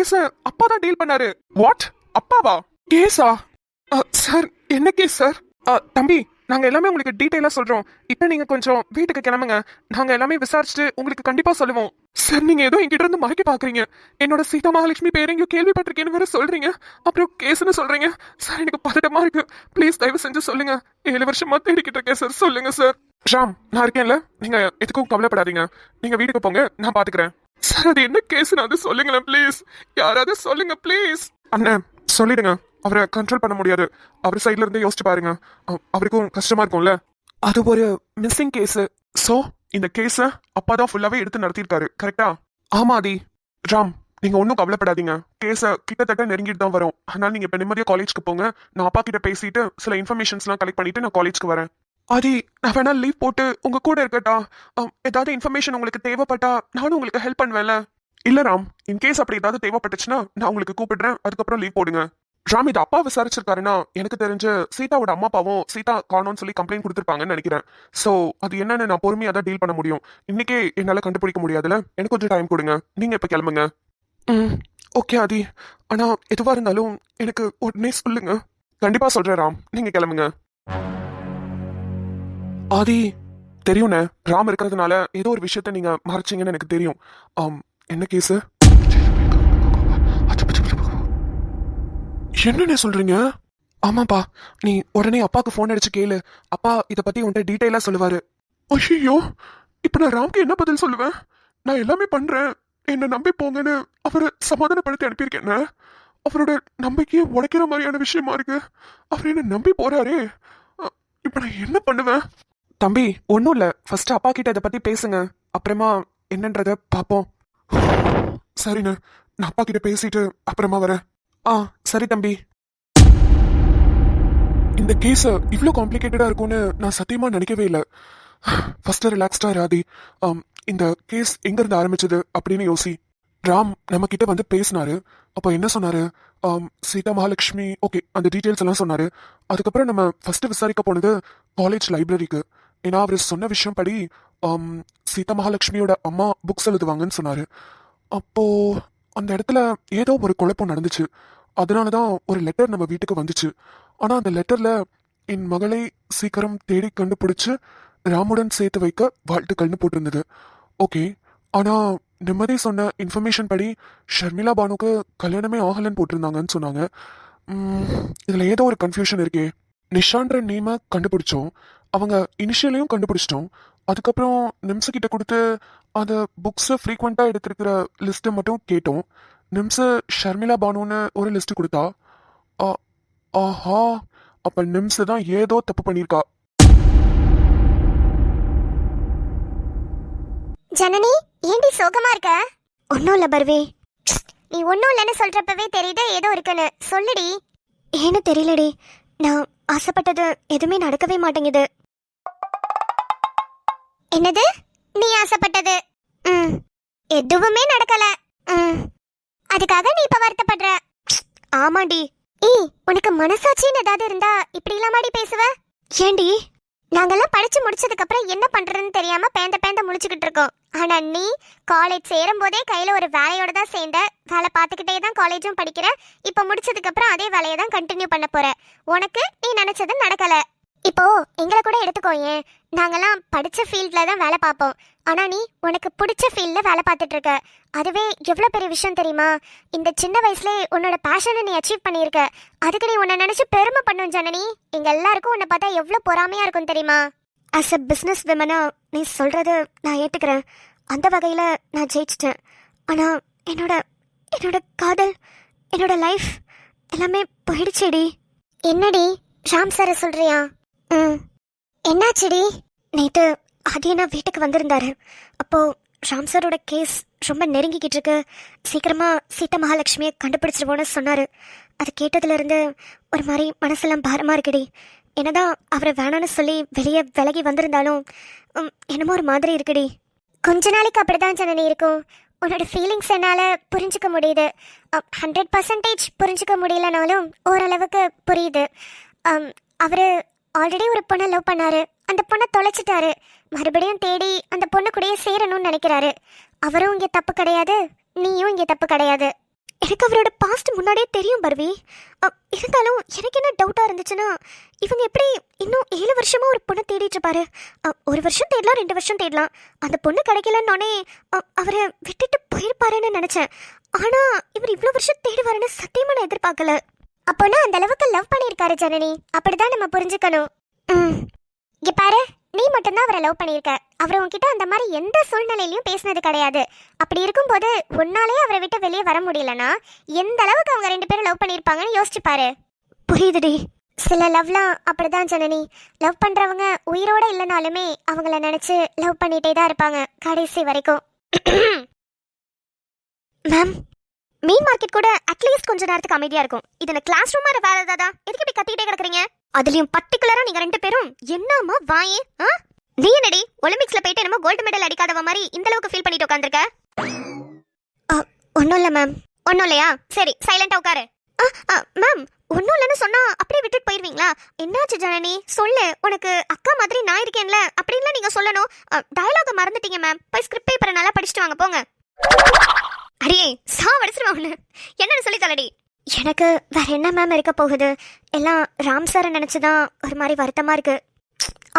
கேஸ அப்பா தான் டீல் பண்ணாரு. வாட்? அப்பாவா? கேஸா? சார் என்ன கேஸ் சார்? தம்பி, நாங்க எல்லாமே உங்களுக்கு டீடைலா சொல்றோம். இப்ப நீங்க கொஞ்சம் வீட்டுக்கு கிளம்புங்க. நாங்க எல்லாமே விசாரிச்சுட்டு உங்களுக்கு கண்டிப்பா சொல்லுவோம். சார், நீங்க ஏதோ என்கிட்ட இருந்து மறைக்க பாக்குறீங்க. என்னோட சீதா மகாலட்சுமி பேர் எங்கேயோ கேள்விப்பட்டிருக்கேன்னு வேற சொல்றீங்க. அப்புறம் கேஸ்ன்னு சொல்றீங்க. சார், எனக்கு பதட்டமா இருக்கு. ப்ளீஸ் தயவு செஞ்சு சொல்லுங்க. 7 வருஷமா தேடிக்கிட்டு இருக்கேன் சார். சொல்லுங்க சார். ராம், நான் இருக்கேன்ல. நீங்க எதுக்கும் கவலைப்படாதீங்க. நீங்க வீட்டுக்கு போங்க, நான் பாத்துக்கிறேன். சார், அது என்ன கேஸ்ன்னு அது சொல்லுங்களேன் ப்ளீஸ். யாராவது சொல்லுங்க ப்ளீஸ். அண்ணன் சொல்லிடுங்க. அவரை கண்ட்ரோல் பண்ண முடியாது. அவர் சைட்ல இருந்து யோசிச்சு பாருங்க. அவருக்கும் கஷ்டமா இருக்கும்ல. அது ஒரு மிஸ்ஸிங் கேஸ். சோ இந்த கேஸ அப்பா தான் ஃபுல்லாவே எடுத்து நடத்திருக்காரு. கரெக்டா? ஆமா ஆதி. ராம், நீங்க ஒன்னும் கவலைப்படாதீங்க. கேஸ கிட்டத்தட்ட நெருங்கிட்டு தான் வரும். அதனால நீங்க இப்ப நிம்மதியா காலேஜ்க்கு போங்க. நான் அப்பா கிட்ட பேசிட்டு சில இன்ஃபர்மேஷன்ஸ் எல்லாம் கலெக்ட் பண்ணிட்டு நான் காலேஜ்க்கு வரேன். ஆதி, நான் வேணா லீவ் போட்டு உங்க கூட இருக்கட்டா? ஏதாவது இன்ஃபர்மேஷன் உங்களுக்கு தேவைப்பட்டா நானும் உங்களுக்கு ஹெல்ப் பண்ணுவேன்ல. இல்ல ராம், இன் கேஸ் அப்படி ஏதாவது தேவைப்பட்டுச்சுன்னா நான் உங்களுக்கு கூப்பிடுறேன். அதுக்கப்புறம் லீவ் போடுங்க. ராம், இது அப்பா விசாரிச்சிருக்காருன்னா எனக்கு தெரிஞ்சு சீதாவோட அம்மா அப்பாவும் சீதா காணோம்னு சொல்லி கம்ப்ளைண்ட் கொடுத்துருப்பாங்கன்னு நினைக்கிறேன். சோ அது என்னன்னு நான் பொறுமையா தான் டீல் பண்ண முடியும். இன்னைக்கே என்னால கண்டுபிடிக்க முடியாதுல. எனக்கு கொஞ்சம் டைம் கொடுங்க. நீங்க இப்ப கிளம்புங்க. ஓகே ஆதி. ஆனா எதுவா இருந்தாலும் எனக்கு உடனே சொல்லுங்க. கண்டிப்பா சொல்றேன் ராம், நீங்க கிளம்புங்க. ஆதி, தெரியும்ண்ணே. ராம் இருக்கிறதுனால ஏதோ ஒரு விஷயத்த நீங்க மறைச்சிங்கன்னு எனக்கு தெரியும். என்ன கேஸ்? என்னன்னு சொல்றீங்க? ஆமாப்பா, நீ உடனே அப்பாக்கு போன் அடிச்சு கேளு. அப்பா இத பத்தி உன்கிட்ட டீடைலா சொல்லுவாரு. ஐயோ, இப்ப நான் ராம்க்கு என்ன பதில் சொல்லுவேன்? நான் எல்லாமே பண்றேன், என்ன நம்பி போங்கன்னு அவரை சமாதானப்படுத்தி அனுப்பியிருக்கேன். அவரோட நம்பிக்கையை உடைக்கிற மாதிரியான விஷயமா இருக்கு. அவர் என்ன நம்பி போறாரே. இப்ப நான் என்ன பண்ணுவேன்? தம்பி, ஒன்னும் இல்ல. ஃபர்ஸ்ட் அப்பா கிட்ட இதை பத்தி பேசுங்க. அப்புறமா என்னன்றத பாப்போம். சரிண்ணே, நான் அப்பா கிட்ட பேசிட்டு அப்புறமா வரேன். சரி தம்பி. இந்த கேஸ் இவ்ளோ காம்ப்ளிகேட்டடா இருக்கும்னு நான் சத்தியமா நினைக்கவே இல்லை. ஃபர்ஸ்ட் ரிலாக்ஸ்டா ராதி. இந்த கேஸ் எங்க இருந்து ஆரம்பிச்சது அப்படின்னு யோசி. ராம் நம்ம கிட்ட வந்து பேசினாரு. அப்போ என்ன சொன்னாரு? சீதா மகாலட்சுமி, ஓகே, அந்த டீட்டெயில்ஸ் எல்லாம் சொன்னாரு. அதுக்கப்புறம் நம்ம ஃபர்ஸ்ட் விசாரிக்க போனது காலேஜ் லைப்ரரிக்கு. ஏன்னா அவர் சொன்ன விஷயம் படி சீதா மகாலட்சுமியோட அம்மா புக்ஸ் எழுதுவாங்கன்னு சொன்னாரு. அப்போ அந்த இடத்துல ஏதோ ஒரு குழப்பம் நடந்துச்சு. அதனாலதான் ஒரு லெட்டர் நம்ம வீட்டுக்கு வந்துச்சு. ஆனா அந்த லெட்டர்ல என் மகளை சீக்கிரம் தேடி கண்டுபிடிச்சு ராமுடன் சேர்த்து வைக்க வாழ்த்துக்கள்னு போட்டிருந்தது. ஓகே, ஆனா நிம்மதி சொன்ன இன்ஃபர்மேஷன் படி ஷர்மிளா பானுக்கு கல்யாணமே ஆகலன்னு போட்டிருந்தாங்கன்னு சொன்னாங்க. இதுல ஏதோ ஒரு கன்ஃபியூஷன் இருக்கே. நிஷான்ற நேம கண்டுபிடிச்சோம், அவங்க இனிஷியலையும் கண்டுபிடிச்சிட்டோம். அதுக்கப்புறம் நிம்ச கிட்ட கொடுத்து அந்த புக்ஸ் ஃப்ரீக்வெண்டா எடுத்திருக்கிற லிஸ்ட்டை மட்டும் கேட்டோம். நிம்ச ஷர்மிளா பானுன்னு ஒரு லிஸ்ட் கொடுத்தா. ஆஹா, அப்ப நிம்ச தான் ஏதோ தப்பு பண்ணிருக்கா. ஜனனி, ஏண்டி சோகமா இருக்க? ஒன்னும் இல்ல பர்வி. நீ ஒன்னும் இல்லைன்னு சொல்றப்பவே தெரியுது ஏதோ இருக்குன்னு. சொல்லுடி. ஏன்னு தெரியலடி. நான் ஆசைப்பட்டது எதுவுமே நடக்கவே மாட்டேங்குது. என்னது? நீ ஆசைப்பட்டது எதுவுமே நடக்கல. அதுக்காக நீ இப்ப வருத்தப்படுற? ஆமாடி. உனக்கு மனசாட்சின்னு ஏதாவது இருந்தா இப்படி இல்லாமடி பேசுவ? ஏண்டி? நாங்கெல்லாம் படிச்சு முடிச்சதுக்கு அப்புறம் என்ன பண்றதுன்னு தெரியாம பேந்த முழிச்சுக்கிட்டு இருக்கோம். ஆனா நீ காலேஜ் சேரும் போதே கையில ஒரு வேலையோட தான் சேர்ந்த. வேலை பார்த்துக்கிட்டே தான் காலேஜும் படிக்கிற. இப்ப முடிச்சதுக்கு அப்புறம் அதே வேலையை தான் கண்டினியூ பண்ண போற. உனக்கு நீ நினைச்சது நடக்கல. இப்போ எங்களை கூட எடுத்துக்கோயேன். நாங்கெல்லாம் படிச்ச ஃபீல்ட்ல தான் வேலை பார்ப்போம். ஆனா நீ உனக்கு பிடிச்ச ஃபீல்ட்ல வேலை பார்த்துட்டு இருக்க. அதுவே எவ்வளவு பெரிய விஷயம் தெரியுமா? இந்த சின்ன வயசுலயே உன்னோட பேஷனை நீ அச்சீவ் பண்ணியிருக்க. அதுக்கு நீ உன்னை நினைச்சு பெருமை பண்ணும் ஜனனி. எங்க எல்லாருக்கும் உன்னை பார்த்தா எவ்வளவு பொறாமையா இருக்கும் தெரியுமா? அஸ் அ பிஸ்னஸ் விமனா நீ சொல்றது நான் ஏத்துக்கிறேன். அந்த வகையில நான் ஜெயிச்சிட்டேன். ஆனா என்னோட என்னோட காதல், என்னோட லைஃப் எல்லாமே போயிடுச்சேடி. என்னடி ராம் சார சொல்றியா? என்னாச்சுடி? நேத்து ஆதியனா வீட்டுக்கு வந்திருந்தாரு. அப்போ ராம் சாரோட கேஸ் ரொம்ப நெருங்கிக்கிட்டு இருக்கு, சீக்கிரமா சீதா மகாலட்சுமியை கண்டுபிடிச்சிருவோன்னு சொன்னாரு. அது கேட்டதுல இருந்து ஒரு மாதிரி மனசெல்லாம் பாரமா இருக்குடி. என்னதான் அவரை வேணான்னு சொல்லி வெளியே விலகி வந்திருந்தாலும் என்னமோ ஒரு மாதிரி இருக்குடி. கொஞ்ச நாளைக்கு அப்படிதான் ஜனனி இருக்கும். உன்னோட ஃபீலிங்ஸ் என்னால் புரிஞ்சுக்க முடியுது. 100% புரிஞ்சுக்க முடியலனாலும் ஓரளவுக்கு புரியுது. அவர் ஆல்ரெடி ஒரு பொண்ணை லவ் பண்ணாரு. அந்த பொண்ணை தொலைச்சிட்டாரு. மறுபடியும் தேடி அந்த பொண்ணு கூடயே சேரணும்னு நினைக்கிறாரு. அவரும் இங்கே தப்பு கிடையாது, நீயும் இங்கே தப்பு கிடையாது. எனக்கு அவரோட பாஸ்ட் முன்னாடியே தெரியும் பர்வி. இருந்தாலும் எனக்கு என்ன டவுட்டாக இருந்துச்சுன்னா, இவங்க எப்படி இன்னும் 7 வருஷமா ஒரு பொண்ணை தேடிட்டு இருப்பாரு. 1 வருஷம் தேடலாம், 2 வருஷம் தேடலாம். அந்த பொண்ணு கிடைக்கலன்னொடனே அவரை விட்டுட்டு போயிருப்பாருன்னு நினச்சேன். ஆனால் இவர் இவ்வளோ வருஷம் தேடுவாருன்னு சத்தியமாக நான் எதிர்பார்க்கல. அப்போனா அந்த அளவுக்கு லவ் பண்ணியிருக்காரு ஜனனி, அப்படிதான் நம்ம புரிஞ்சுக்கணும். இங்க பாரு, நீ மட்டும்தான் அவரை லவ் பண்ணியிருக்க. அவர் உன்கிட்ட அந்த மாதிரி எந்த சூழ்நிலையிலையும் பேசினது கிடையாது. அப்படி இருக்கும்போது உன்னாலே அவரை விட்டு வெளியே வர முடியலன்னா எந்த அளவுக்கு அவங்க 2 பேரும் லவ் பண்ணியிருப்பாங்கன்னு யோசிச்சு பாரு. புரியுதுடி. சில லவ்லாம் அப்படிதான் ஜனனி. லவ் பண்றவங்க உயிரோட இல்லைனாலுமே அவங்கள நினைச்சு லவ் பண்ணிட்டே தான் இருப்பாங்க கடைசி வரைக்கும். மேம், மீன் மார்க்கெட் கூட அட்லீஸ்ட் கொஞ்ச நேரத்துக்கு அமைதியா இருக்கும். இது கிளாஸ் ரூமா வேற ஏதாவது? எதுக்கு இப்படி கத்திட்டே கிடக்குறீங்க? அதுலயும் பர்டிகுலரா நீங்க 2 பேரும் என்னமா வாயே? நீ என்னடி ஒலிம்பிக்ஸ்ல போயிட்டு என்னமோ கோல்டு மெடல் அடிக்காதவ மாதிரி இந்த அளவுக்கு ஃபீல் பண்ணிட்டு உட்காந்துருக்க? ஒன்னும் இல்ல மேம். ஒன்னும் இல்லையா? சரி, சைலண்டா உட்காரு. மேம், ஒன்னும் இல்லைன்னு சொன்னா அப்படியே விட்டுட்டு போயிருவீங்களா? என்னாச்சு ஜனனி, சொல்லு. உனக்கு அக்கா மாதிரி நான் இருக்கேன்ல, அப்படின்லாம் நீங்க சொல்லணும். டயலாக மறந்துட்டீங்க மேம். போய் ஸ்கிரிப்ட் பேப்பரை நல்லா படிச்சுட்டு வாங்க, போங்க. அடியே சாவடிச்சிருவா ஒண்ணு. என்னன்னு சொல்லி தலடி. எனக்கு வேற என்ன மேம் இருக்க போகுது? எல்லாம் ராம் சாரை நினைச்சுதான் ஒரு மாதிரி வருத்தமா இருக்கு.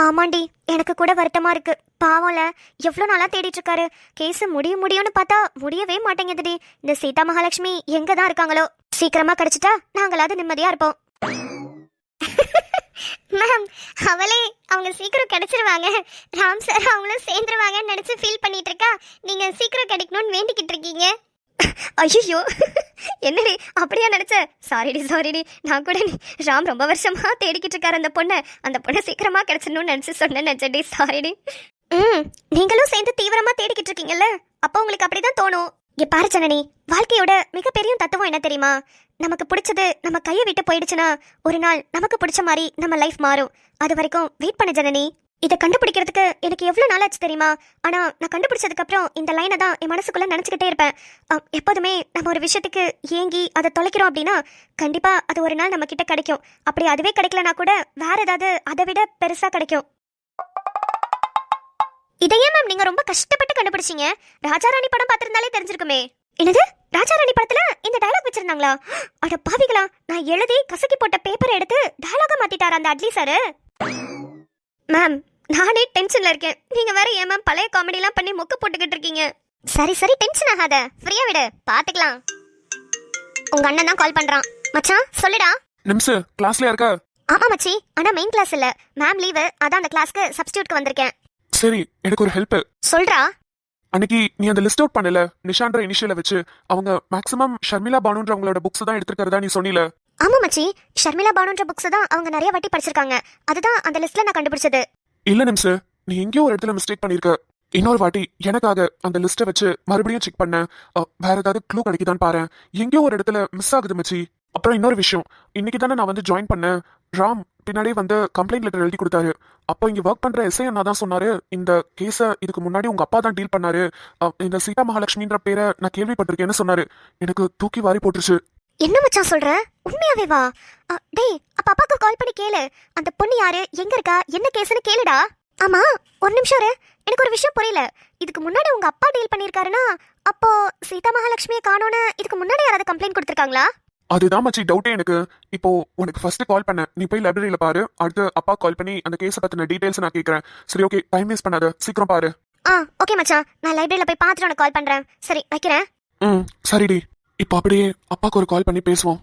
ஆமாண்டி, எனக்கு கூட வருத்தமா இருக்கு. பாவம்ல, எவ்வளோ நாளா தேடிட்டு இருக்காரு. கேஸ் முடியும்னு பார்த்தா முடியவே மாட்டேங்குதுடி. இந்த சீதா மகாலட்சுமி எங்க தான் இருக்காங்களோ? சீக்கிரமா கிடைச்சிட்டா நாங்களாவது நிம்மதியா இருப்போம். மேம், அவளே அவங்க சீக்கிரம் கிடைச்சிருவாங்க. ராம் சார் அவங்களும் சேர்ந்துருவாங்கன்னு நினைச்சு ஃபீல் பண்ணிட்டு இருக்கா. நீங்க சீக்கிரம் கிடைக்கணும்னு வேண்டிக்கிட்டு இருக்கீங்க. ஐயோ, என்னடி அப்படியா நினைச்ச? சாரிடி. நான் கூட ராம் ரொம்ப வருஷமா தேடிக்கிட்டு இருக்காரு அந்த பொண்ணை சீக்கிரமா கிடைச்சிடணும்னு நினைச்சு சொன்னேன். நினைச்சடி, சாரிடி. நீங்களும் சேர்ந்து தீவிரமா தேடிக்கிட்டு இருக்கீங்கல்ல, அப்போ உங்களுக்கு அப்படிதான் தோணும். இங்க பாரு ஜனனி, வாழ்க்கையோட மிகப்பெரிய தத்துவம் என்ன தெரியுமா? நமக்கு பிடிச்சது நம்ம கையை விட்டு போயிடுச்சுன்னா ஒரு நாள் நமக்கு பிடிச்ச மாதிரி நம்ம லைஃப் மாறும். அது வரைக்கும் வெயிட் பண்ண ஜனனி. இதை கண்டுபிடிக்கிறதுக்கு எனக்கு எவ்வளவு நாள் ஆச்சு தெரியுமா? ஆனா நான் கண்டுபிடிச்சதுக்கு அப்புறம் இந்த லைனை தான் என் மனசுக்குள்ள நினைச்சுக்கிட்டே இருப்பேன். எப்போதுமே நம்ம ஒரு விஷயத்துக்கு ஏங்கி அதை தொலைக்கிறோம் அப்படின்னா கண்டிப்பா அது ஒரு நாள் நம்ம கிட்ட கிடைக்கும். அப்படி அதுவே கிடைக்கலனா கூட வேற ஏதாவது அதை விட பெருசா கிடைக்கும். இதையே மேம் நீங்க ரொம்ப கஷ்டப்பட்டு கண்டுபிடிச்சீங்க. ராஜாராணி படம் பார்த்திருந்தாலே தெரிஞ்சிருக்குமே. என்னது, ராஜாராணி படத்துல இந்த டயலாக் வச்சிருந்தாங்களா? அட பாவிகளா, நான் எழுதி கசக்கி போட்ட பேப்பரை எடுத்து டயலாக மாத்திட்டாரா அந்த அட்லி சார்? மேம், நானே டென்ஷன்ல இருக்கேன். நீங்க வேற ஏன் மேம் பழைய காமெடி எல்லாம் பண்ணி மொக்க போட்டுக்கிட்டு இருக்கீங்க? சரி, டென்ஷன் ஆகாத, ஃப்ரீயா விடு, பாத்துக்கலாம். உங்க அண்ணன் தான் கால் பண்றான். மச்சான் சொல்லுடா. நிமிஷம் கிளாஸ்ல இருக்க? ஆமா மச்சி, ஆனா மெயின் கிளாஸ் இல்ல, மேம் லீவு, அதான் அந்த கிளாஸ்க்கு சப்ஸ்டிட்யூட்க்கு வந்திருக்கேன். சரி, எனக்கு ஒரு ஹெல்ப். சொல்றா. அன்னைக்கு நீ அந்த லிஸ்ட் அவுட் பண்ணல, நிஷான்ற இனிஷியலை வச்சு அவங்க மேக்ஸிமம் ஷர்மிளா பானுன்றவங்களோட புக்ஸ் தான் எடுத்துக்கிறதா நீ சொன்னீல. ஆமா மச்சி, ஷர்மிளா பானுன்ற புக்ஸ் தான் அவங்க நிறைய வாட்டி படிச்சிருக்காங்க. அதுதான் அந்த லிஸ்ட்ல நான் கண்டுபிடிச்சது. இல்ல நிமிஷம், நீ எங்கேயோ ஒரு இடத்துல மிஸ்டேக் பண்ணிருக்க. இன்னொரு வாட்டி எனக்காக அந்த லிஸ்ட்டை வச்சு மறுபடியும் செக் பண்ண. வேற ஏதாவது க்ளூ கிடைக்குதான்னு பாரு. எங்கேயோ ஒரு இடத்துல மிஸ் ஆகுது மச்சி. அப்புறம் இன்னொரு விஷயம், இன்னைக்கு தானே நான் வந்து ஜாயின் பண்ணேன். ராம் பின்னாடியே வந்து கம்ப்ளைண்ட் லெட்டர் எழுதி கொடுத்தாரு. அப்போ இங்க ஒர்க் பண்ற எஸ்ஐ அண்ணா தான் சொன்னாரு, இந்த கேஸை இதுக்கு முன்னாடி உங்க அப்பா தான் டீல் பண்ணாரு. இந்த சீதா மகாலட்சுமின்ற பேரை நான் கேள்விப்பட்டிருக்கேன்னு சொன்னாரு. எனக்கு தூக்கி வாரி போட்டுருச்சு. என்ன மச்சான் சொல்ற? உண்மையாவே வா? டேய், அப்ப அப்பாக்கு கால் பண்ணி கேளு. அந்த பொண்ணு யாரு, எங்க இருக்கா, என்ன கேஸ்னு கேளுடா. ஆமா, ஒரு நிமிஷம் இரு. எனக்கு ஒரு விஷயம் புரியல. இதுக்கு முன்னாடி உங்க அப்பா டீல் பண்ணிருக்காருன்னா அப்போ சீதா மகாலட்சுமியை காணோன்னு இதுக்கு முன்னாடி யாராவது கம்ப்ளைண்ட் கொடுத்திருக்காங்களா? அதுதான் மச்சி டவுட்டே எனக்கு. இப்போ உனக்கு ஃபர்ஸ்ட் கால் பண்ண, நீ போய் லைப்ரரியில பாரு. அடுத்து அப்பா கால் பண்ணி அந்த கேஸை பத்தின டீடைல்ஸ் நான் கேட்கறேன். சரி, ஓகே, டைம் வேஸ்ட் பண்ணாத, சீக்கிரம் பாரு. ஓகே மச்சான், நான் லைப்ரரியில போய் பார்த்துட்டு உனக்கு கால் பண்றேன். சரி, வைக்கிறேன். சரிடி. இப்போ அப்படியே அப்பாக்கு ஒரு கால் பண்ணி பேசுவோம்.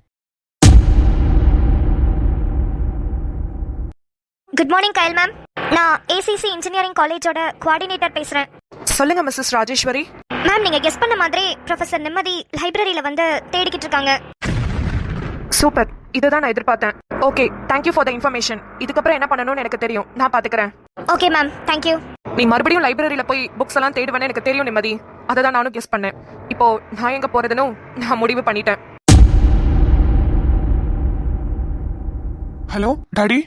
குட் மார்னிங் கயல் மேம். நான் ஏசிசி இன்ஜினியரிங் காலேஜோட கோஆர்டினேட்டர் பேசுறேன். சொல்லுங்க மிஸ்ஸஸ் ராஜேஸ்வரி. மேம், நீங்க கெஸ் பண்ண மாதிரி ப்ரொஃபசர் நிம்மதி லைப்ரரியில வந்து தேடிக்கிட்டு இருக்காங்க. சூப்பர், இதுதான் நான் எதிர்பார்த்தேன். Okay, thank you for the information. இதுக்கப்புறம் என்ன பண்ணணும்னு எனக்கு தெரியும், நான் பாத்துக்கிறேன். Okay ma'am, thank you. நீ மறுபடியும் லைப்ரரியில போய் புக்ஸ் எல்லாம் தேடுவேன்னு எனக்கு தெரியும் நிம்மதி. அதை தான் நானும் கெஸ் பண்ணேன். இப்போ நான் எங்க போறதுன்னு நான் முடிவு பண்ணிட்டேன். Hello daddy.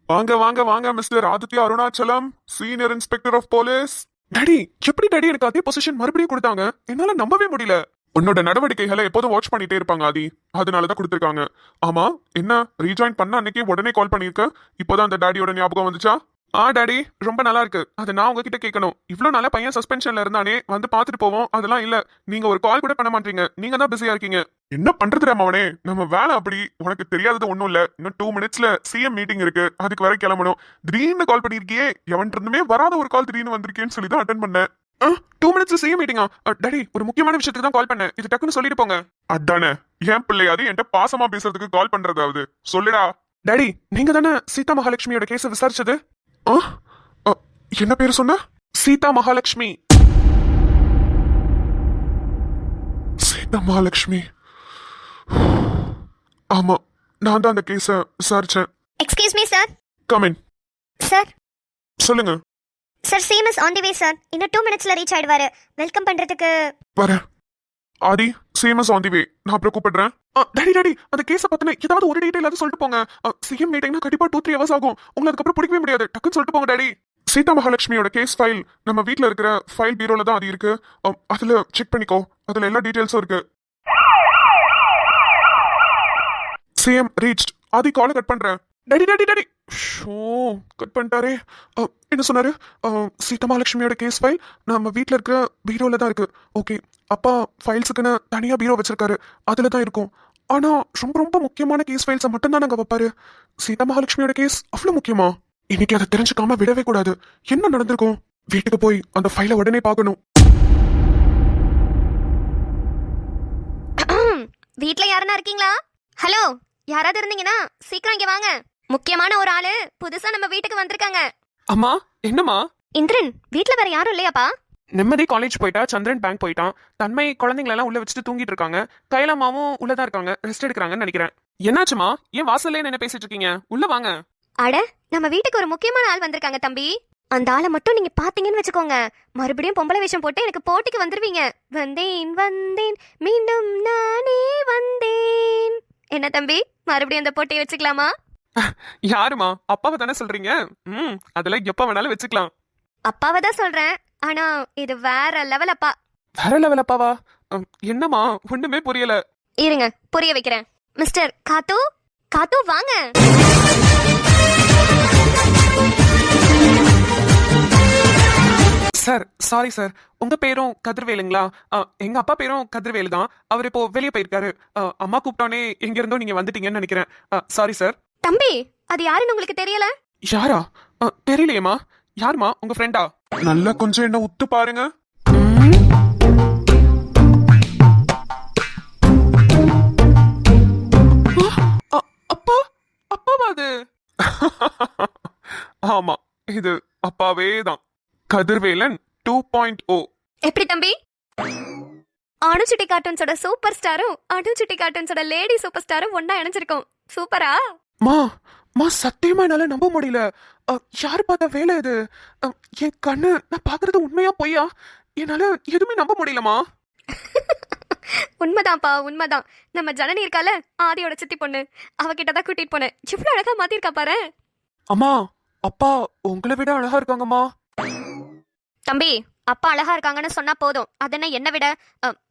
வாங்க வாங்க வாங்க mister Aditya Arunachalam, senior inspector of police. Daddy, எப்படி டாடி எனக்கு அதே பொசிஷன் மறுபடியும் கொடுத்தாங்க? என்னால நம்பவே முடியல. உன்னோட நடவடிக்கைகளை எப்போதும் வாட்ச் பண்ணிட்டே இருப்பாங்க ஆதி, அதனாலதான் கொடுத்துருக்காங்க. ஆமா, என்ன ரீஜாயின் பண்ண அன்னைக்கு உடனே கால் பண்ணிருக்க? இப்போதான் அந்த டாடியோட ஞாபகம் வந்துச்சா? டாடி ரொம்ப நல்லா இருக்கு. அது நான் உங்ககிட்ட கேட்கணும். இவ்ளோ நாளா பையன் சஸ்பென்ஷன்ல இருந்தானே, வந்து பாத்துட்டு போவோம். அதெல்லாம் இல்ல. நீங்க ஒரு கால் கூட பண்ண மாட்டீங்க. நீங்க தான் பிஸியா இருக்கீங்க. என்ன பண்றது ராமவனே, நம்ம வேலை அப்படி. உனக்கு தெரியாதது ஒண்ணும் இல்ல. இன்னும் 2 மினிட்ஸ்ல சிஎம் மீட்டிங் இருக்கு. அதுக்கு வர கிளம்பணும். திடீர்னு கால் பண்ணிருக்கியே, எவன் இருந்துமே வராத ஒரு கால் திடீர்னு வந்திருக்கேன்னு சொல்லி தான் அட்டன் பண்ணேன். 2 மினிட்ஸ் சிஎம் மீட்டிங்கா? டாடி ஒரு முக்கியமான விஷயத்துக்கு தான் கால் பண்ணேன். இது டக்குன்னு சொல்லிட்டு போங்க. அதானே என் பிள்ளையாவது என்கிட்ட பாசமா பேசுறதுக்கு கால் பண்றதாவது சொல்லுடா. டாடி நீங்க தானே சீதா மகாலட்சுமியோட கேஸ விசாரிச்சது? என்ன பேரு சொன்ன? சீதா மகாலட்சுமி. சீதா மகாலட்சுமி. ஆமா, நான் தான் அந்த கேஸ விசாரிச்சேன். Excuse me sir. Come in. Sir சொல்லுங்க. Sir CM is on the way sir. இன்னும் 2 மினிட்ஸ்ல ரீச் ஆயிடுவாரு. வெல்கம் பண்றதுக்கு. வரேன். Aadhi CM's on the way. நான் அப்புறம் கூப்பிடுறேன். டாடி அந்த கேஸ பத்தின ஏதாவது ஒரு டீடைல் சொல்லிட்டு போங்க. சிஎம் மீட்டிங்னா கண்டிப்பா 2-3 ஹவர்ஸ் ஆகும். உங்களுக்கு அதுக்கப்புறம் பிடிக்கவே முடியாது. டக்குன்னு சொல்லிட்டு போங்க டாடி. சீதா மகாலட்சுமியோட கேஸ் ஃபைல் நம்ம வீட்ல இருக்கிற ஃபைல் பீரோல தான் அது இருக்கு. அதுல செக் பண்ணிக்கோ. அதுல எல்லா டீடைல்ஸும் இருக்கு. CM reached. Aadhi call cut பண்றேன். டாடி ஷோ கட் பண்ணிட்டாரே. என்ன சொன்னாரு? சீதா மகாலட்சுமியோட கேஸ் ஃபைல் நம்ம வீட்ல இருக்கிற பீரோல தான் இருக்கு. ஓகே, அப்பா ஃபைல்ஸுக்குன்னு தனியா பீரோ வச்சிருக்காரு. அதுல தான் இருக்கும். ஆனா ரொம்ப ரொம்ப முக்கியமான கேஸ் ஃபைல்ஸை மட்டும் தான் நாங்க வைப்பாரு. சீதா மகாலட்சுமியோட கேஸ் அவ்வளவு முக்கியமா? இன்னைக்கு அதை தெரிஞ்சுக்காம விடவே கூடாது. என்ன நடந்திருக்கும்? வீட்டுக்கு போய் அந்த ஃபைலை உடனே பார்க்கணும். வீட்ல யாருன்னா இருக்கீங்களா? ஹலோ, யாராவது இருந்தீங்கன்னா சீக்கிரம் இங்க வாங்க. முக்கியமான ஒரு ஆளு புதுசா நம்ம வீட்டுக்கு வந்திருக்காங்க. அம்மா என்னம்மா? இந்திரன், வீட்ல வேற யாரும் இல்லையாப்பா? நிம்மதி காலேஜ் போயிட்டா, சந்திரன் பேங்க் போயிட்டான், தன்மை குழந்தைங்களெல்லாம் உள்ள வச்சுட்டு தூங்கிட்டு இருக்காங்க, கைலாமாவும் உள்ளதான் இருக்காங்க, ரெஸ்ட் எடுக்கிறாங்கன்னு நினைக்கிறேன். என்னாச்சுமா? ஏன் வாசல்லே என்ன பேசிட்டு இருக்கீங்க? உள்ள வாங்க. அட, நம்ம வீட்டுக்கு ஒரு முக்கியமான ஆள் வந்திருக்காங்க தம்பி. அந்த ஆளை மட்டும் நீங்க பாத்தீங்கன்னு வச்சுக்கோங்க, மறுபடியும் பொம்பளை வேஷம் போட்டு எனக்கு போட்டிக்கு வந்துருவீங்க. வந்தேன் மீண்டும் நானே வந்தேன். என்ன தம்பி, மறுபடியும் அந்த போட்டியை வச்சுக்கலாமா? யாருமா? அப்பாவை தானே சொல்றீங்க? அதுல எப்ப வேணாலும் வச்சுக்கலாம். அப்பாவை தான் சொல்றேன். ஆனா இது வேற லெவல் அப்பா. வேற லெவல் அப்பாவா? என்னம்மா ஒண்ணுமே புரியல. இருங்க, புரிய வைக்கிறேன். மிஸ்டர் காத்து, காத்து வாங்க. சார் சாரி சார், உங்க பேரும் கதிர்வேலுங்களா? எங்க அப்பா பேரும் கதிர்வேலு தான். அவர் இப்போ வெளியே போயிருக்காரு. அம்மா கூப்பிட்டோன்னே எங்க இருந்தோ நீங்க வந்துட்டீங்கன்னு நினைக்கிறேன். Sorry sir. தம்பி, அது யாருன்னு உங்களுக்கு தெரியல? யாரா? தெரியலையேம்மா. யாருமா? உங்க ஃப்ரெண்டா? நல்லா கொஞ்சம் என்ன உத்து பாருங்க. அப்பா, அப்பாவா அது? ஆமா, இது அப்பாவே தான். கதிர்வேலன் 2.0. எப்படி தம்பி? அணுச்சுட்டி கார்ட்டூன்ஸோட சூப்பர் ஸ்டாரும் அணுச்சுட்டி கார்ட்டூன்ஸோட லேடி சூப்பர் ஸ்டாரும் ஒன்னா இணைஞ்சிருக்கோம். சூப்பரா? மா சத்தியமா என்னால நம்ப முடியல. யாரு பார்த்த வேலை இது? என் கண்ணு, நான் பாக்குறது உண்மையா பொய்யா? என்னால எதுவுமே நம்ப முடியலமா. உண்மைதான்ப்பா, உண்மைதான். நம்ம ஜனனி இருக்கால, ஆதியோட சித்தி பொண்ணு, அவகிட்டதான் கூட்டிட்டு போனேன். இவ்வளவு அழகா மாத்திருக்கா பாரு. அம்மா, அப்பா உங்களை விட அழகா இருக்காங்கம்மா. தம்பி, அப்பா அழகா இருக்காங்கன்னு சொன்னா போதும். அதென்ன என்ன விட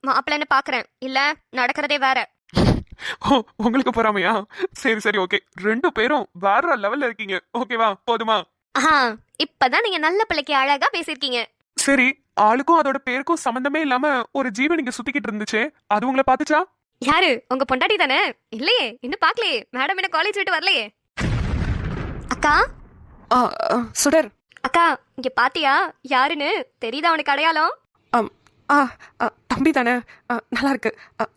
மாப்பிள்ளைன்னு பாக்குறேன். இல்ல நடக்கிறதே வேற. உங்களுக்கு பொறாமையா? சரி ஓகே, 2 பேரும் வேற லெவல்ல இருக்கீங்க. ஓகேவா? போதுமா? இப்பதான் நீங்க நல்ல பிள்ளைக்கு அழகா பேசிருக்கீங்க. சரி, ஆளுக்கும் அதோட பேருக்கும் சம்பந்தமே இல்லாம ஒரு ஜீவன் இங்க சுத்திக்கிட்டு இருந்துச்சு. அது உங்களை பாத்துச்சா? யாரு? உங்க பொண்டாட்டி தானே? இல்லையே, இன்னும் பாக்கலையே. மேடம் என்ன காலேஜ் விட்டு வரலையே. அக்கா, சுடர். அக்கா இங்க பாத்தியா? யாருன்னு தெரியுதா உனக்கு அடையாளம்? தம்பி தானே? நல்லா இருக்கு.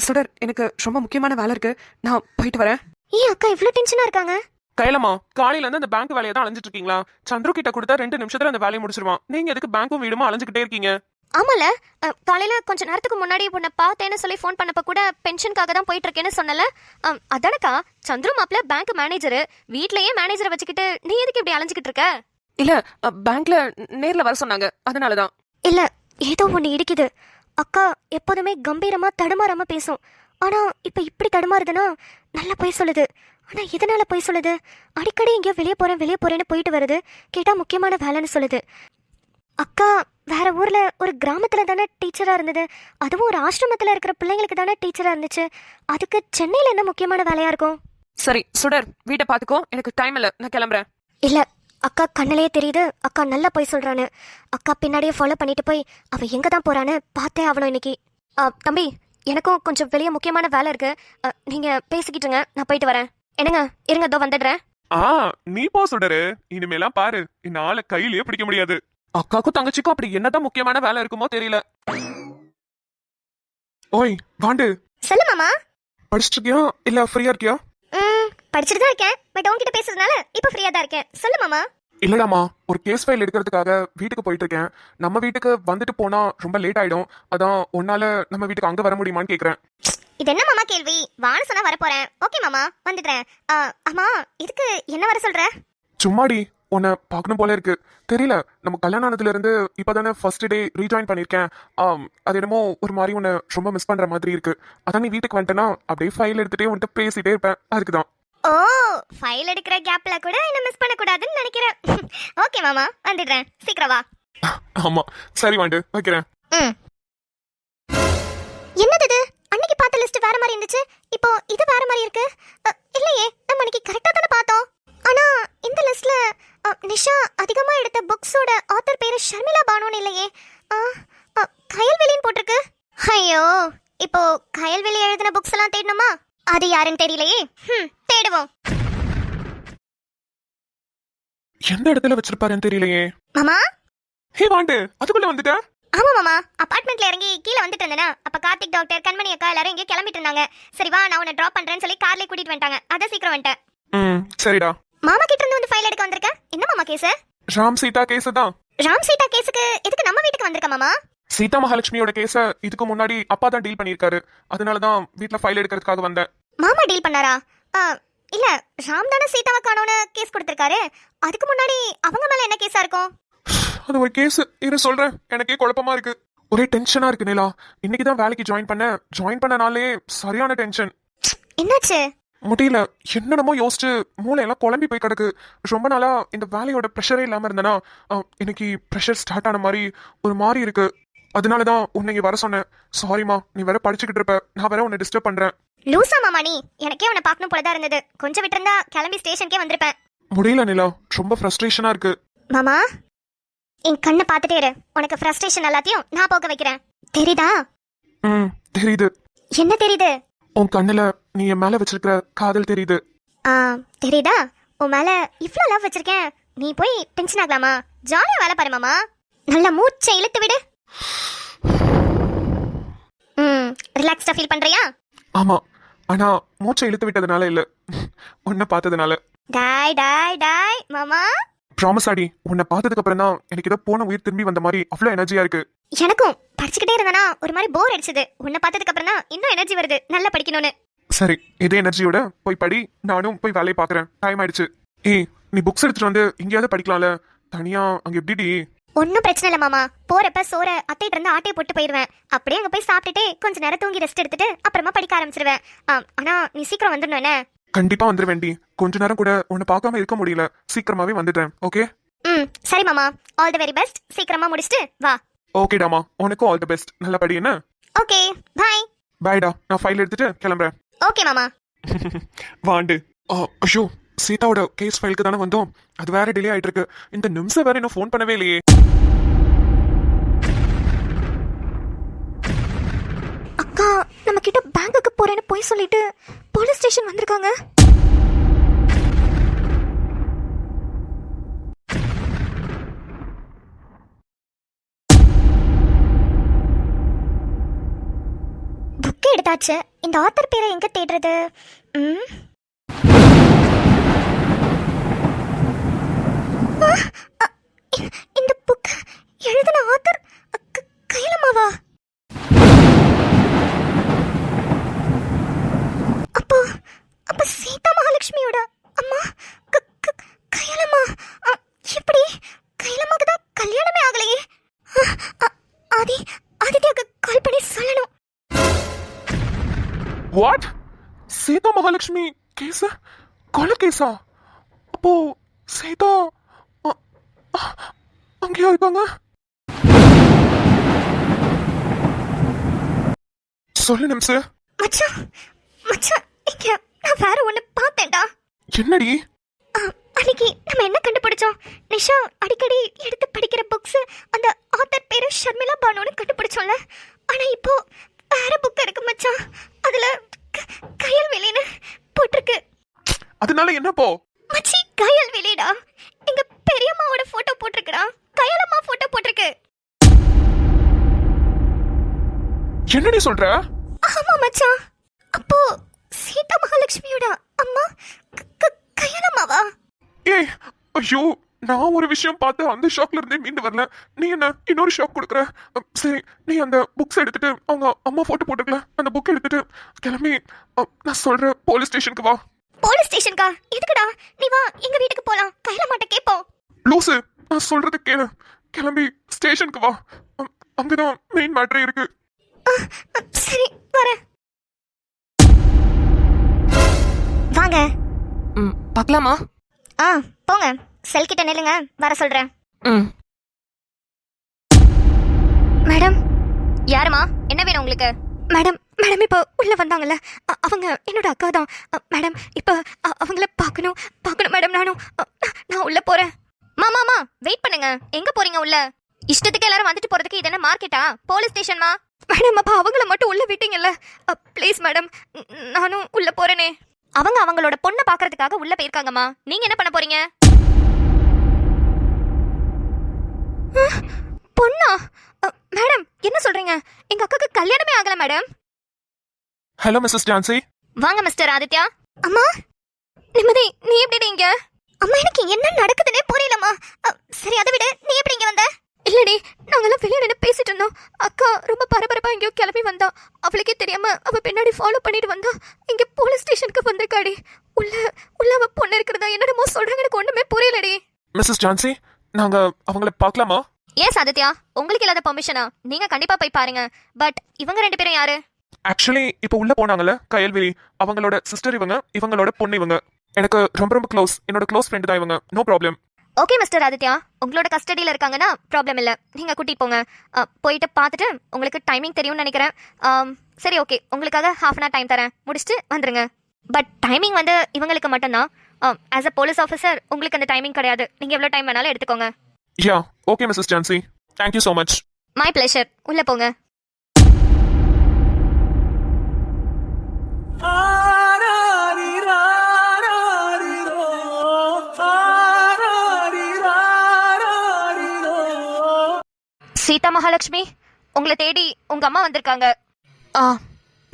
சுடர், எனக்கு ரொம்ப முக்கியமான வேலை இருக்கு. நான் போயிட்டு வரேன். ஏன் அக்கா இவ்ளோ டென்ஷனா இருக்காங்க? கைலமா, காலையில இருந்து அந்த பேங்க் வேலையை தான் அலைஞ்சிட்டு இருக்கீங்களா? சந்துரு கிட்ட கொடுத்தா 2 நிமிஷத்துல அந்த வேலையை முடிச்சிருவான். நீங்க எதுக்கு பேங்க்கும் வீடுமா அலைஞ்சுக்கிட்டே இருக்கீங்க? ஆமால, காலையில கொஞ்ச நேரத்துக்கு முன்னாடி உன்னை பார்த்தேன்னு சொல்லி ஃபோன் பண்ணப்ப கூட பென்ஷனுக்காக தான் போயிட்டு இருக்கேன்னு சொன்னல. அதானக்கா, சந்துரு மாப்ள பேங்க் மேனேஜர். வீட்லயே மேனேஜரை வச்சுக்கிட்டு நீ எதுக்கு இப்படி அலைஞ்சுக்கிட்டு இருக்க? இல்ல, பேங்க்ல நேர்ல வர சொன்னாங்க, அதனாலதான். இல்ல, ஏதோ ஒண்ணு இடிக்குது. அக்கா எப்போதுமே கம்பீரமா தடுமாறாம பேசும். ஆனா இப்ப இப்படி தடுமாறுதுன்னா நல்லா போய் சொல்லுது. ஆனா எதனால போய் சொல்லுது? அடிக்கடி எங்கேயோ வெளியே போறேன்னு போயிட்டு வருது. கேட்டா முக்கியமான வேலைன்னு சொல்லுது. அக்கா வேற ஊர்ல ஒரு கிராமத்துல தானே டீச்சரா இருந்தது. அதுவும் ஒரு ஆசிரமத்துல இருக்கிற பிள்ளைங்களுக்கு தானே டீச்சரா இருந்துச்சு. அதுக்கு சென்னையில என்ன முக்கியமான வேலையா இருக்கும்? சரி சுடர், வீட்டை பாத்துக்கோ. எனக்கு டைம் இல்ல, நான் கிளம்புறேன். இல்ல அக்கா கண்ணிலே தெரியுது அக்கா நல்லா போய் சொல்றான்னு. அக்கா பின்னாடியே ஃபாலோ பண்ணிட்டு போய் அவ எங்க தான் போறான்னு பார்த்தே ஆகணும் இன்னைக்கு. தம்பி, எனக்கும் கொஞ்சம் வெளியே முக்கியமான வேலை இருக்கு. நீங்க பேசிக்கிட்டுங்க, நான் போயிட்டு வரேன். என்னங்க, இருங்க, இதோ வந்துடுறேன். நீ போ சுடரு. இனிமேலாம் பாரு, இந்த ஆளை கையிலேயே பிடிக்க முடியாது. அக்காக்கும் தங்கச்சிக்கும் அப்படி என்னதான் முக்கியமான வேலை இருக்குமோ தெரியல. ஓய் வாண்டு, சொல்லு மாமா. படிச்சிட்டு இருக்கியா இல்ல ஃப்ரீயா இருக்கியா? படிச்சுட்டு தான் இருக்கேன், பட் உன்கிட்ட பேசுறதுனால இப்போ ஃப்ரீயா தான் இருக்கேன். சொல்லு மாமா. இல்லடாமா, ஒரு கேஸ் ஃபைல் எடுக்கிறதுக்காக வீட்டுக்கு போயிட்டு இருக்கேன். நம்ம வீட்டுக்கு வந்துட்டு போனா ரொம்ப லேட் ஆயிடும். அதான் உன்னால நம்ம வீட்டுக்கு அங்க வர முடியுமான்னு கேக்குறேன். இது என்ன மாமா கேள்வி? வான்னு சொன்னா வர போறேன். ஓகே மாமா, வந்துடுறேன். ஆமா, இதுக்கு என்ன வர சொல்ற? சும்மாடி, உன்னை பார்க்கணும் போல இருக்கு. தெரியல, நம்ம கல்யாணம் ஆனதுல இருந்து இப்பதானே ஃபர்ஸ்ட் டே ரீஜாயின் பண்ணிருக்கேன். அது என்னமோ ஒரு மாதிரி உன்னை ரொம்ப மிஸ் பண்ற மாதிரி இருக்கு. அதான் நீ வீட்டுக்கு வந்துட்டேன்னா அப்படியே ஃபைல் எடுத்துட்டே உன்கிட்ட பேசிட்டே இருப்பேன். அதுக்குதான். ஓ, ஃபைல் எடுக்கிற கேப்ல கூட என்ன மிஸ் பண்ண கூடாதுன்னு நினைக்கிறேன். ஓகே மாமா, வந்துடுறேன். சீக்கிரம் வா. ஆமா, சரி வாண்டு, வைக்கிறேன். என்னது இது? அன்னைக்கு பார்த்த லிஸ்ட் வேற மாதிரி இருந்துச்சு, இப்போ இது வேற மாதிரி இருக்கு. இல்லையே, நம்ம அன்னைக்கு கரெக்டா தானே பார்த்தோம். ஆனா இந்த லிஸ்ட்ல நிஷா அதிகமா எடுத்த புக்ஸோட ஆத்தர் பேரு ஷர்மிளா பானுன்னு இல்லையே. கயல்வெளின்னு போட்டிருக்கு. ஐயோ, இப்போ கயல்வெளி எழுதின புக்ஸ் எல்லாம் தேடணுமா? அது யாருன்னு தெரியலையே. தேடுவோம். எந்த இடத்துல வச்சிருப்பாருன்னு தெரியலையே. மாமா. ஹே வாண்டு, அதுக்குள்ள வந்துட்ட? ஆமா மாமா, அபார்ட்மெண்ட்ல இறங்கி கீழே வந்துட்டு இருந்தேனா, அப்ப கார்த்திக் டாக்டர், கண்மணி அக்கா எல்லாரும் இங்கே கிளம்பிட்டு இருந்தாங்க. சரி வா, நான் உன்னை டிராப் பண்றேன்னு சொல்லி கார்ல கூட்டிட்டு வந்துட்டாங்க. அத சீக்கிரம் வந்துட்டேன். சரிடா. மாமா கிட்ட இருந்து வந்து ஃபைல் எடுக்க வந்திருக்க. என்ன மாமா கேஸ்? ராம் சீதா கேஸ் தான். ராம் சீதா கேஸுக்கு எதுக்கு நம்ம வீட்டுக்கு வந்திருக்க மாமா? சீதா மகாலட்சுமியோட கேஸ இதுக்கு முன்னாடி அப்பா தான் டீல் பண்ணிருக்காரு. அதனாலதான் வீட்ல ஃபைல் எடுக்கிறதுக்காக வந்தேன். மாமா டீல் பண்ணாரா? இல்ல, ராம் தானே சீதாவை காணோன்னு கேஸ் கொடுத்திருக்காரு. அதுக்கு முன்னாடி அவங்க மேல என்ன கேஸா இருக்கும்? அது ஒரு கேஸ். இரு சொல்றேன், எனக்கே குழப்பமா இருக்கு. ஒரே டென்ஷனா இருக்கு நிலா. இன்னைக்கு தான் வேலைக்கு ஜாயின் பண்ண நாளே சரியான டென்ஷன். என்னாச்சு? முடியல, என்னென்னமோ யோசிச்சு மூளையெல்லாம் குழம்பி போய் கிடக்கு. ரொம்ப நாளா இந்த வேலையோட ப்ரெஷரே இல்லாம இருந்தனா, இன்னைக்கு ப்ரெஷர் ஸ்டார்ட் ஆன மாதிரி ஒரு மாதிரி இருக்கு. அதனாலதான் உன்னை இங்க வர சொன்னேன். சாரிமா, நீ வேற படிச்சுக்கிட்டு இருப்ப, நான் வேற உன்னை டிஸ்டர்ப் பண்றேன். லூசா மாமா நீ? எனக்கே உன்னை பார்க்கணும் போலதான் இருந்தது. கொஞ்சம் விட்டுருந்தா கிளம்பி ஸ்டேஷனுக்கே வந்திருப்பேன். முடியல நிலா, ரொம்ப ஃப்ரஸ்ட்ரேஷனா இருக்கு. மாமா, என் கண்ணை பார்த்துட்டே இரு. உனக்கு ஃப்ரஸ்ட்ரேஷன் எல்லாத்தையும் நான் போக வைக்கிறேன். தெரியுதா? தெரியுது. என்ன தெரியுது? உன் கண்ணுல நீ என் மேல வச்சிருக்கிற காதல் தெரியுது. தெரியுதா? உன் மேல இவ்ளோ லவ் வச்சிருக்கேன். நீ போய் டென்ஷன் ஆகலாமா? ஜாலியா வேலை பாரு மாமா. நல்ல மூச்சை இழுத்து விடு. ரிலாக்ஸ்டா ஃபீல் பண்றியா? ஆமா, ஆனா மூச்சை இழுத்து விட்டதுனால இல்ல, உன்னை பார்த்ததுனால. டாய் டாய் டாய் மாமா. ப்ராமிஸ் ஆடி, உன்னை பார்த்ததுக்கு அப்புறம் தான் எனக்கு ஏதோ போன உயிர் திரும்பி வந்த மாதிரி அவ்வளோ எனர்ஜியா இருக்கு. எனக்கும் படிச்சுக்கிட்டே இருந்தனா ஒரு மாதிரி போர் அடிச்சது. உன்னை பார்த்ததுக்கு அப்புறம் தான் இன்னும் எனர்ஜி வருது நல்லா படிக்கணும்னு. சரி, இதே எனர்ஜியோட போய் படி. நானும் போய் வேலையை பாக்குறேன். டைம் ஆயிடுச்சு. ஏய், நீ புக்ஸ் எடுத்துட்டு வந்து இங்கேயாவது படிக்கலாம்ல, தனியா அங்க எப்படி? ஒன்னும் பிரச்சனை இல்ல மாமா. போறப்ப சோற அத்தைட்டு இருந்து ஆட்டையை போட்டு போயிருவேன். அப்படியே அங்க போய் சாப்பிட்டுட்டு கொஞ்ச நேரம் தூங்கி ரெஸ்ட் எடுத்துட்டு அப்புறமா படிக்க ஆரம்பிச்சிருவேன். ஆனா நீ சீக்கிரம் வந்துடணும். என்ன? கண்டிப்பா வந்துருவேண்டி. கொஞ்ச நேரம் கூட உன்னை பார்க்காம இருக்க முடியல. சீக்கிரமாவே வந்துட்டேன். ஓகே? சரி மாமா, ஆல் தி வெரி பெஸ்ட். சீக்கிரமா முடிச்சிட்டு வா. ஓகேடாமா, உனக்கும் ஆல் தி பெஸ்ட். நல்ல படி. என்ன? Okay, by. பைடா, நான் ஃபைல் எடுத்துட்டு கிளம்புறேன். ஓகே மாமா. வாண்டு. ஐயோ, சீதாவோட கேஸ் ஃபைலுக்கு தானே வந்தோம். அது வேற டிலே ஆயிட்டு இருக்கு. இந்த நிமிஷம் வேற இன்னும் ஃபோன் பண்ணவே இல்லையே. அக்கா நம்ம கிட்ட பேங்குக்கு போறேன்னு போய் சொல்லிட்டு போலீஸ் ஸ்டேஷன் வந்திருக்காங்க. புக் எடுத்தாச்சு. இந்த ஆத்தர் பேரை எங்க தேடுறது? இந்த புக் எழுதின ஆத்தர் கைலமாவா? அப்ப சீதா மகாலட்சுமியோட அம்மா கைலம்மா. எப்படி? கைலம்மாக்கு தான் கல்யாணமே ஆகலையே. ஆதித்யாக்கு கால் பண்ணி சொல்லணும். வாட்? சீதா மகாலட்சுமி கேஸ்? கொலை கேஸா? அப்போ சீதா அங்கேயா இருக்காங்க? சொல்லு நிமிஷம். மச்சான் மச்சான், இங்க நான் வேற ஒண்ணு பார்த்தேன்டா. என்னடி? அன்னைக்கு நம்ம என்ன கண்டுபிடிச்சோம்? நிஷா அடிக்கடி எடுத்து படிக்கிற புக்ஸ் அந்த ஆத்தர் பேரு ஷர்மிளா பானுன்னு கண்டுபிடிச்சோம்ல. ஆனா இப்போ வேற புக் இருக்கு மச்சான். அதுல கயல்வெளின்னு போட்டிருக்கு. அதனால என்ன போ? மச்சி கயல்வெளிடா. எங்க பெரியம்மாவோட போட்டோ போட்டிருக்குடா. கயலம்மா போட்டோ போட்டிருக்கு. என்னடி சொல்ற? ஆமா மச்சான். அப்போ சீதா மகாலட்சுமியோட அம்மா கயலம்மாவா? ஏய் ஐயோ, நான் ஒரு விஷயம் பார்த்து அந்த ஷாக்ல இருந்தே மீண்டு வரல. நீ என்ன இன்னொரு ஷாக் கொடுக்குற? சரி, நீ அந்த புக்ஸ் எடுத்துட்டு அவங்க அம்மா போட்டோ போட்டுக்கல அந்த புக் எடுத்துட்டு கிளம்பி நான் சொல்ற போலீஸ் ஸ்டேஷனுக்கு வா. போலீஸ் ஸ்டேஷனுக்கா? எதுக்குடா? நீ வா, எங்க வீட்டுக்கு போலாம். கயலம்மாட்ட கேப்போம். லூசு, நான் சொல்றது கேளு. கிளம்பி ஸ்டேஷனுக்கு வா. அங்கதான் மெயின் மேட்டரே இருக்கு. சரி வரேன். வாங்க. பார்க்கலாமா? போங்க. செல் கிட்ட நில்லுங்க, வர சொல்றேன். மேடம். யாருமா? என்ன வேணும் உங்களுக்கு? மேடம் மேடம் இப்போ உள்ள வந்தாங்கல்ல, அவங்க என்னோட அக்கா தான். மேடம் இப்போ அவங்கள பார்க்கணும் மேடம். நான் உள்ள போறேன். மாமா வெயிட் பண்ணுங்க. எங்க போறீங்க உள்ள? இஷ்டத்துக்கு எல்லாரும் வந்துட்டு போறதுக்கு இது என்ன மார்க்கெட்டா? போலீஸ் ஸ்டேஷன்மா? மேடம் அப்ப அவங்கள மட்டும் உள்ள விட்டீங்கல்ல, ப்ளீஸ் மேடம், நானும் உள்ள போறேனே. அவங்க அவங்களோட பொண்ணை பாக்குறதுக்காக உள்ள போயிருக்காங்கம்மா. நீங்க என்ன பண்ண போறீங்க? பொண்ணா? மேடம் என்ன சொல்றீங்க? எங்க அக்காக்கு கல்யாணமே ஆகல மேடம். Hello Mrs Jhansi. வாங்க மிஸ்டர் ஆதித்யா. அம்மா நிம்மதி, நீ எப்படி இங்க? அம்மா எனக்கு என்ன நடக்குதுன்னே புரியலம்மா. சரி அதை விட நீ எப்படி இங்க வந்த? இல்லடி, நாங்கெல்லாம் வெளியே நின்று பேசிட்டு இருந்தோம். அக்கா ரொம்ப பரபரப்பா எங்கேயோ கிளம்பி வந்தா. அவளுக்கே தெரியாம அவ பின்னாடி ஃபாலோ பண்ணிட்டு வந்தா. இங்க போலீஸ் ஸ்டேஷனுக்கு வந்திருக்காடி. உள்ள அவ பொண்ணு இருக்கிறதா என்னடமோ சொல்றாங்க. எனக்கு ஒண்ணுமே புரியலடி. மிஸ்ஸஸ் ஜான்சி, நாங்க அவங்கள பார்க்கலாமா? எஸ் ஆதித்யா, உங்களுக்கு இல்லாத பெர்மிஷனா? நீங்க கண்டிப்பா போய் பாருங்க. பட் இவங்க ரெண்டு பேரும் யாரு? ஆக்சுவலி இப்போ உள்ள போனாங்கல்ல கயல்வெளி, அவங்களோட சிஸ்டர் இவங்களோட பொண்ணு இவங்க. எனக்கு ரொம்ப ரொம்ப க்ளோஸ். என்னோட க்ளோஸ் ஃப்ரெண்ட் தான் இவங்க. No problem. Okay mister Aditya, உங்களோட கஸ்டடியில் இருக்காங்கன்னா ப்ராப்ளம் இல்லை. நீங்கள் கூட்டிகிட்டு போங்க. போயிட்டு பார்த்துட்டு உங்களுக்கு டைமிங் தெரியும்னு நினைக்கிறேன். சரி ஓகே, உங்களுக்காக ஹாஃப் அன் ஹவர் டைம் தரேன். முடிச்சுட்டு வந்துடுங்க. பட் டைமிங் வந்து இவங்களுக்கு மட்டும்தான். ஆஸ் அ போலீஸ் ஆஃபீஸர் உங்களுக்கு அந்த டைமிங் கிடையாது. நீங்கள் எவ்வளோ டைம் வேணாலும் எடுத்துக்கோங்க. Yeah okay Mrs Jhansi, thank you so much. My pleasure. உள்ளே போங்க. சீதா மகாலட்சுமி, உங்களை தேடி உங்க அம்மா வந்திருக்காங்க.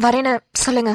வரேன்னு சொல்லுங்க.